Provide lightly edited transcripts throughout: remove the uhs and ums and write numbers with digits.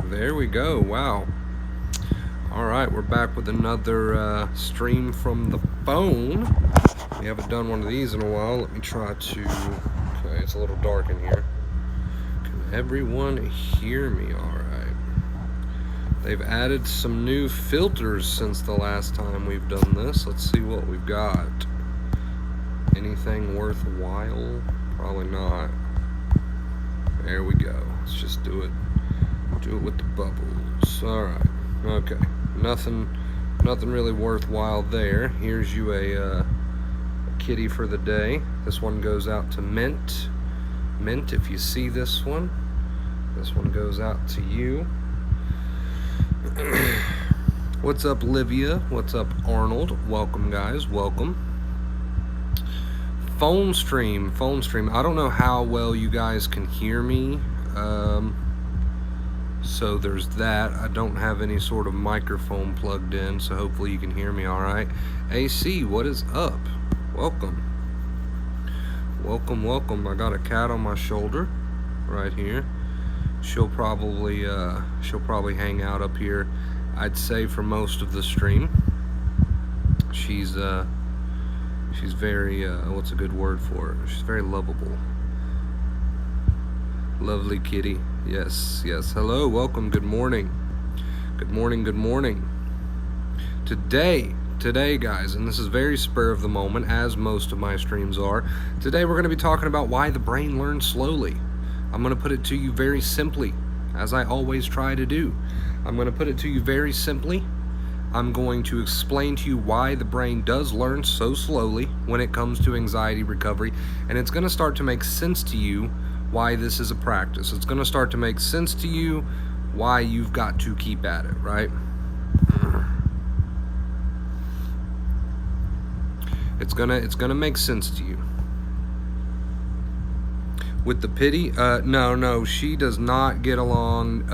There we go. Wow. All right, we're back with another stream from the phone. We haven't done one of these in a while. Let me try to... Okay, it's a little dark in here. Can everyone hear me all right? They've added some new filters since the last time we've done this. Let's see what we've got. Anything worthwhile? Probably not. There we go. Let's just do it. Do it with the bubbles. All right. Okay. Nothing really worthwhile there. Here's you a kitty for the day. This one goes out to Mint. Mint, if you see this one goes out to you. What's up, Livia? What's up, Arnold? Welcome, guys. Welcome. Phone stream. I don't know how well you guys can hear me. So there's that. I don't have any sort of microphone plugged in, so hopefully you can hear me all right. AC, what is up? Welcome. I got a cat on my shoulder right here. She'll probably hang out up here, I'd say, for most of the stream. She's very what's a good word for her? She's very lovable. Lovely kitty. Yes. Hello, welcome, good morning. Good morning. Today, guys, and this is very spur of the moment, as most of my streams are. Today we're going to be talking about why the brain learns slowly. I'm going to put it to you very simply, as I always try to do. I'm going to put it to you very simply. I'm going to explain to you why the brain does learn so slowly when it comes to anxiety recovery, and it's going to start to make sense to you why this is a practice. It's going to start to make sense to you why you've got to keep at it, right? It's gonna make sense to you. With the pity, no, she does not get along.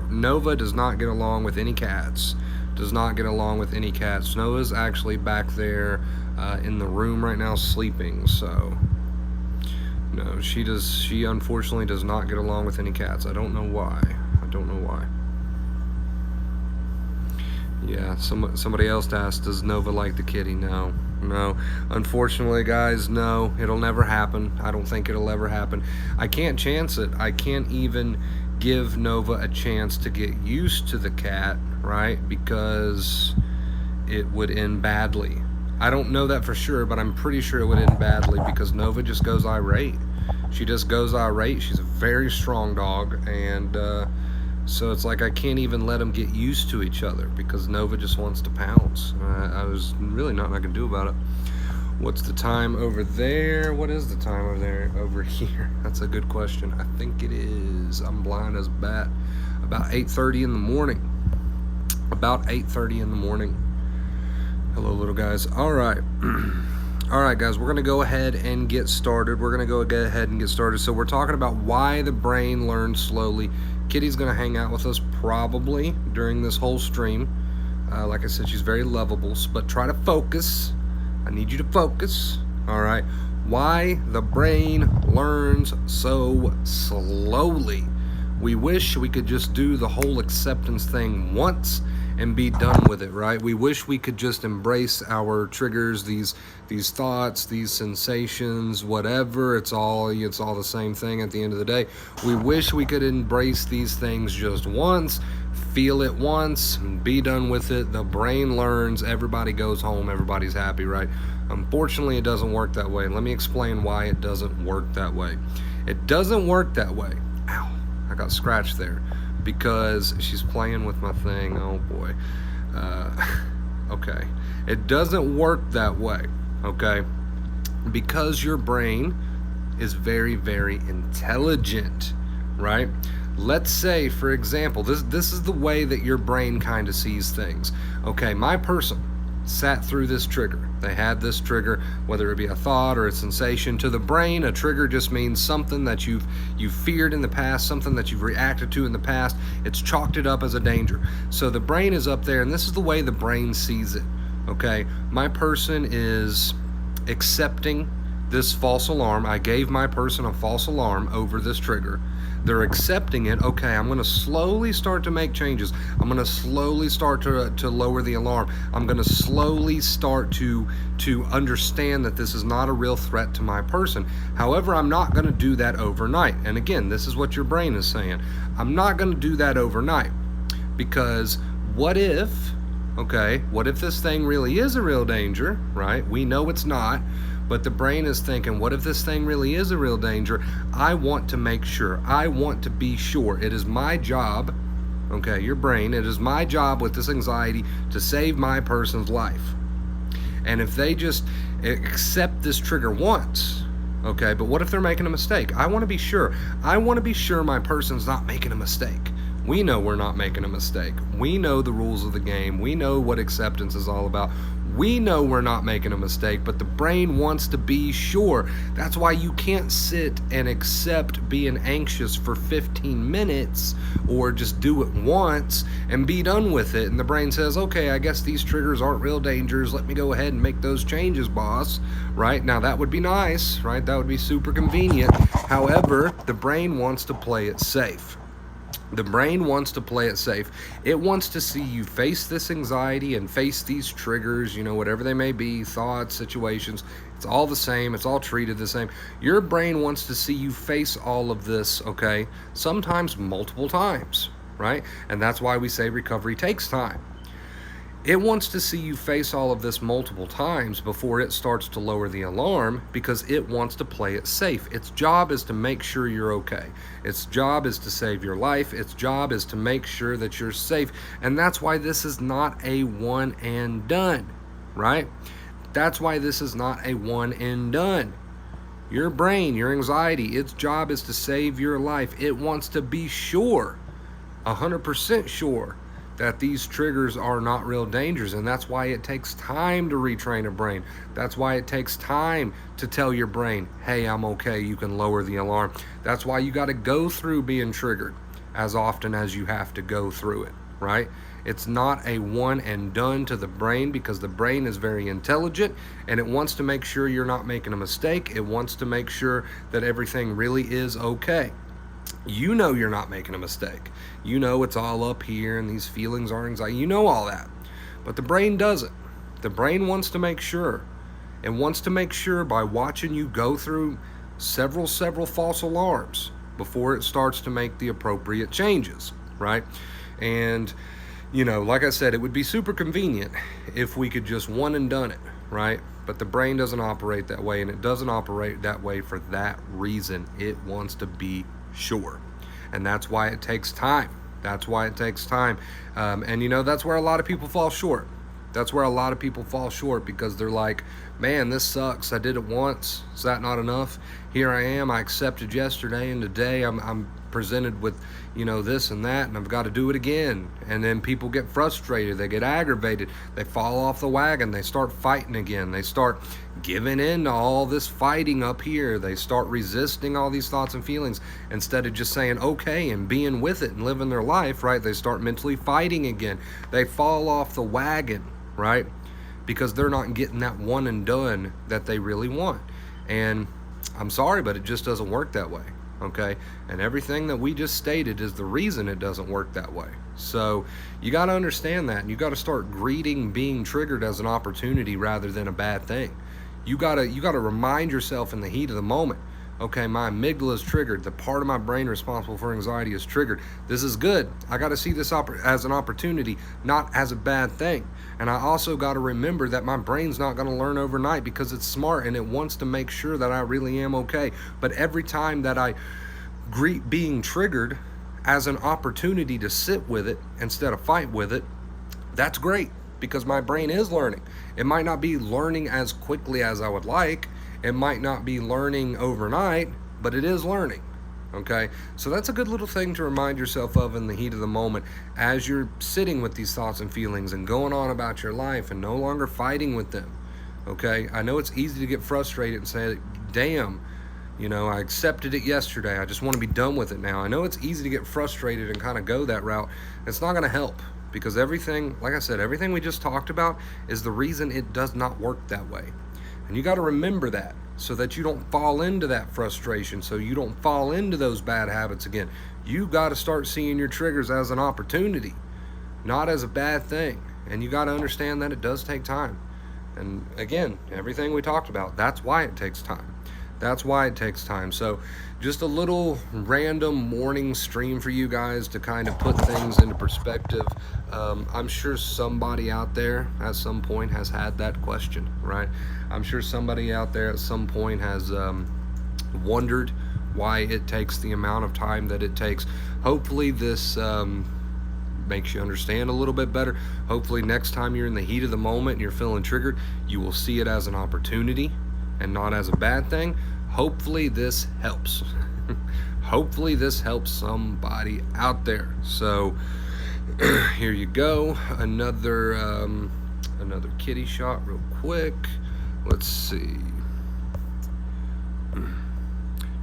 Nova does not get along with any cats. Nova's actually back there in the room right now sleeping, so no, she unfortunately does not get along with any cats. I don't know why. Yeah, somebody else asked, does Nova like the kitty? No. Unfortunately, guys, no. It'll never happen. I don't think it'll ever happen. I can't chance it. I can't even give Nova a chance to get used to the cat, right? Because it would end badly. I don't know that for sure, but I'm pretty sure it would end badly because Nova just goes irate. She just goes irate. She's a very strong dog, and so it's like I can't even let them get used to each other because Nova just wants to pounce. I was really nothing I could do about it. What's the time over there? What is the time over there? Over here? That's a good question. I think it is, I'm blind as a bat, about 8:30 in the morning. Hello, little guys. All right, guys, we're going to go ahead and get started. So we're talking about why the brain learns slowly. Kitty's going to hang out with us probably during this whole stream. Like I said, she's very lovable, but try to focus. I need you to focus. All right. Why the brain learns so slowly. We wish we could just do the whole acceptance thing once and be done with it, right? We wish we could just embrace our triggers, these thoughts, these sensations, whatever. It's all the same thing at the end of the day. We wish we could embrace these things just once, feel it once, and be done with it. The brain learns, everybody goes home, everybody's happy, right? Unfortunately, it doesn't work that way. Let me explain why it doesn't work that way. It doesn't work that way. Ow, I got scratched there. Because she's playing with my thing. Oh boy. Okay. It doesn't work that way. Okay. Because your brain is very, very intelligent, right? Let's say, for example, this is the way that your brain kind of sees things. Okay, my person sat through this trigger. They had this trigger, whether it be a thought or a sensation. To the brain, a trigger just means something that you've feared in the past, something that you've reacted to in the past. It's chalked it up as a danger. So the brain is up there, and this is the way the brain sees it. Okay, my person is accepting this false alarm. I gave my person a false alarm over this trigger. They're accepting it. Okay, I'm going to slowly start to make changes. I'm going to slowly start to lower the alarm. I'm going to slowly start to understand that this is not a real threat to my person. However, I'm not going to do that overnight. And again, this is what your brain is saying. I'm not going to do that overnight, because what if this thing really is a real danger, right? We know it's not, but the brain is thinking, what if this thing really is a real danger? I want to make sure. I want to be sure. It is my job, okay, your brain, it is my job with this anxiety to save my person's life. And if they just accept this trigger once, okay, but what if they're making a mistake? I want to be sure. I want to be sure my person's not making a mistake. We know we're not making a mistake. We know the rules of the game. We know what acceptance is all about. We know we're not making a mistake, but the brain wants to be sure. That's why you can't sit and accept being anxious for 15 minutes or just do it once and be done with it. And the brain says, okay, I guess these triggers aren't real dangers. Let me go ahead and make those changes, boss. Right? Now that would be nice, right? That would be super convenient. However, the brain wants to play it safe. The brain wants to play it safe. It wants to see you face this anxiety and face these triggers, whatever they may be, thoughts, situations. It's all the same. It's all treated the same. Your brain wants to see you face all of this, okay? Sometimes multiple times, right? And that's why we say recovery takes time. It wants to see you face all of this multiple times before it starts to lower the alarm, because it wants to play it safe. Its job is to make sure you're okay. Its job is to save your life. Its job is to make sure that you're safe. And that's why this is not a one and done, right? That's why this is not a one and done. Your brain, your anxiety, its job is to save your life. It wants to be sure, 100% sure, that these triggers are not real dangers. And that's why it takes time to retrain a brain. That's why it takes time to tell your brain, hey, I'm okay, you can lower the alarm. That's why you got to go through being triggered as often as you have to go through it, right? It's not a one and done to the brain, because the brain is very intelligent and it wants to make sure you're not making a mistake. It wants to make sure that everything really is okay. You know you're not making a mistake. You know it's all up here and these feelings are anxiety. You know all that. But the brain doesn't. The brain wants to make sure. It wants to make sure by watching you go through several false alarms before it starts to make the appropriate changes, right? And, like I said, it would be super convenient if we could just one and done it, right? But the brain doesn't operate that way, and it doesn't operate that way for that reason. It wants to be sure. And that's why it takes time. That's why it takes time. And that's where a lot of people fall short. That's where a lot of people fall short, because they're like, man, this sucks. I did it once. Is that not enough? Here I am. I accepted yesterday, and today I'm presented with, this and that, and I've got to do it again. And then people get frustrated. They get aggravated. They fall off the wagon. They start fighting again. They start giving in to all this fighting up here. They start resisting all these thoughts and feelings instead of just saying okay and being with it and living their life, right? They start mentally fighting again. They fall off the wagon, right? Because they're not getting that one and done that they really want. And I'm sorry, but it just doesn't work that way, okay? And everything that we just stated is the reason it doesn't work that way. So you got to understand that, and you got to start greeting being triggered as an opportunity rather than a bad thing. You got to remind yourself in the heat of the moment, okay, my amygdala is triggered. The part of my brain responsible for anxiety is triggered. This is good. I got to see this as an opportunity, not as a bad thing. And I also got to remember that my brain's not going to learn overnight, because it's smart and it wants to make sure that I really am okay. But every time that I greet being triggered as an opportunity to sit with it instead of fight with it, that's great, because my brain is learning. It might not be learning as quickly as I would like. It might not be learning overnight, but it is learning, okay? So that's a good little thing to remind yourself of in the heat of the moment as you're sitting with these thoughts and feelings and going on about your life and no longer fighting with them, okay? I know it's easy to get frustrated and say, damn, I accepted it yesterday. I just want to be done with it now. I know it's easy to get frustrated and kind of go that route. It's not going to help, because everything, like I said, everything we just talked about is the reason it does not work that way. And you got to remember that. so that you don't fall into that frustration, so you don't fall into those bad habits again. You got to start seeing your triggers as an opportunity, not as a bad thing. And you got to understand that it does take time. And again, everything we talked about, that's why it takes time. That's why it takes time. So just a little random morning stream for you guys to kind of put things into perspective. I'm sure somebody out there at some point has had that question, right? I'm sure somebody out there at some point has wondered why it takes the amount of time that it takes. Hopefully this makes you understand a little bit better. Hopefully next time you're in the heat of the moment and you're feeling triggered, you will see it as an opportunity and not as a bad thing. Hopefully this helps. Hopefully this helps somebody out there. So here you go. Another kitty shot real quick. Let's see.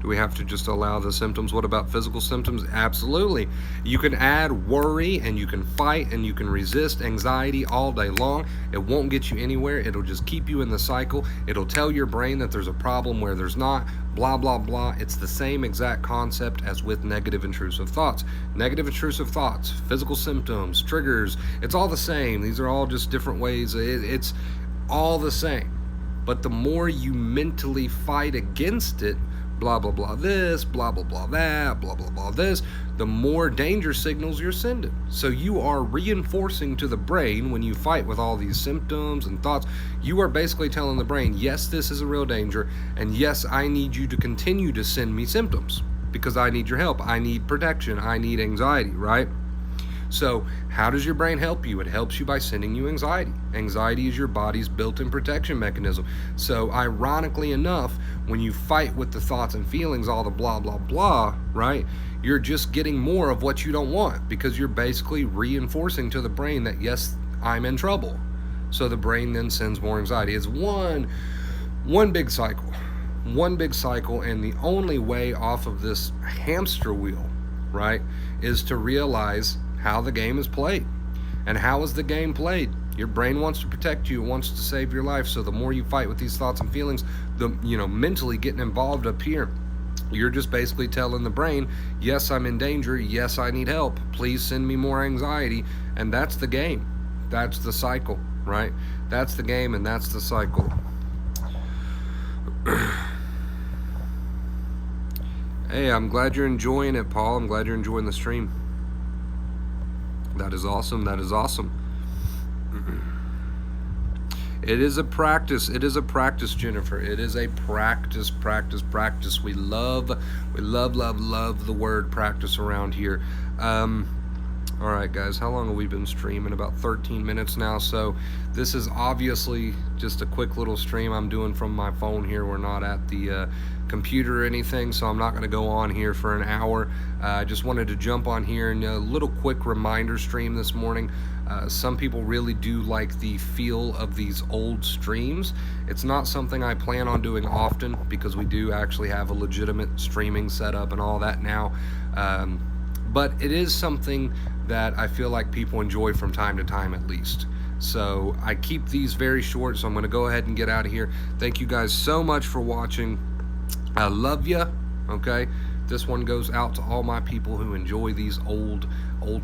Do we have to just allow the symptoms? What about physical symptoms? Absolutely. You can add worry, and you can fight, and you can resist anxiety all day long. It won't get you anywhere. It'll just keep you in the cycle. It'll tell your brain that there's a problem where there's not, blah, blah, blah. It's the same exact concept as with negative intrusive thoughts. Negative intrusive thoughts, physical symptoms, triggers, it's all the same. These are all just different ways. It's all the same. But the more you mentally fight against it, blah, blah, blah this, blah, blah, blah that, blah, blah, blah this, the more danger signals you're sending. So you are reinforcing to the brain when you fight with all these symptoms and thoughts, you are basically telling the brain, yes, this is a real danger, and yes, I need you to continue to send me symptoms because I need your help. I need protection. I need anxiety, right? So how does your brain help you? It helps you by sending you anxiety. Anxiety is your body's built-in protection mechanism. So ironically enough, when you fight with the thoughts and feelings, all the blah, blah, blah, right? You're just getting more of what you don't want because you're basically reinforcing to the brain that, yes, I'm in trouble. So the brain then sends more anxiety. It's one big cycle. One big cycle, and the only way off of this hamster wheel, right, is to realize how the game is played. And how is the game played? Your brain wants to protect you, it wants to save your life. So the more you fight with these thoughts and feelings, mentally getting involved up here, you're just basically telling the brain, yes, I'm in danger, yes, I need help, please send me more anxiety. And that's the game. That's the cycle, right? That's the game, and that's the cycle. Hey, I'm glad you're enjoying it, Paul. I'm glad you're enjoying the stream. That is awesome. That is awesome. It is a practice. It is a practice, Jennifer. It is a practice. We love the word practice around here. All right, guys, how long have we been streaming? About 13 minutes now. So this is obviously just a quick little stream I'm doing from my phone here. We're not at the computer or anything, so I'm not going to go on here for an hour. I just wanted to jump on here and a little quick reminder stream this morning. Some people really do like the feel of these old streams. It's not something I plan on doing often because we do actually have a legitimate streaming setup and all that now. But it is something that I feel like people enjoy from time to time at least. So I keep these very short, so I'm going to go ahead and get out of here. Thank you guys so much for watching. I love you, okay? This one goes out to all my people who enjoy these old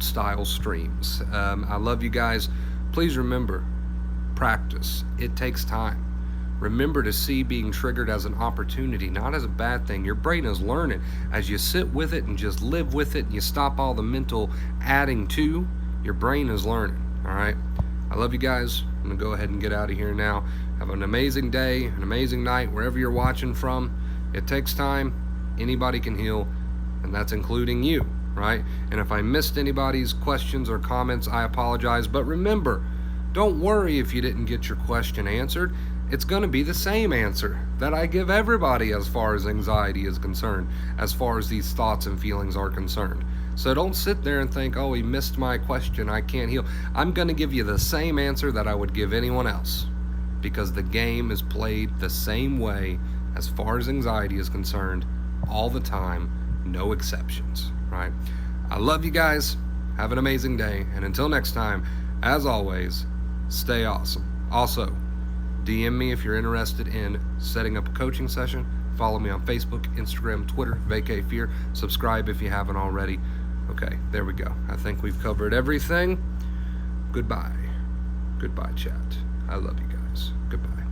style streams. I love you guys. Please remember, practice. It takes time. Remember to see being triggered as an opportunity, not as a bad thing. Your brain is learning. As you sit with it and just live with it and you stop all the mental adding to, your brain is learning, all right? I love you guys. I'm going to go ahead and get out of here now. Have an amazing day, an amazing night, wherever you're watching from. It takes time. Anybody can heal, and that's including you, right? And if I missed anybody's questions or comments, I apologize. But remember, don't worry if you didn't get your question answered. It's going to be the same answer that I give everybody as far as anxiety is concerned, as far as these thoughts and feelings are concerned. So don't sit there and think, oh, he missed my question, I can't heal. I'm going to give you the same answer that I would give anyone else, because the game is played the same way as far as anxiety is concerned, all the time, no exceptions, right? I love you guys. Have an amazing day. And until next time, as always, stay awesome. Also, DM me if you're interested in setting up a coaching session. Follow me on Facebook, Instagram, Twitter, Vacay Fear. Subscribe if you haven't already. Okay, there we go. I think we've covered everything. Goodbye. Goodbye, chat. I love you guys. Goodbye.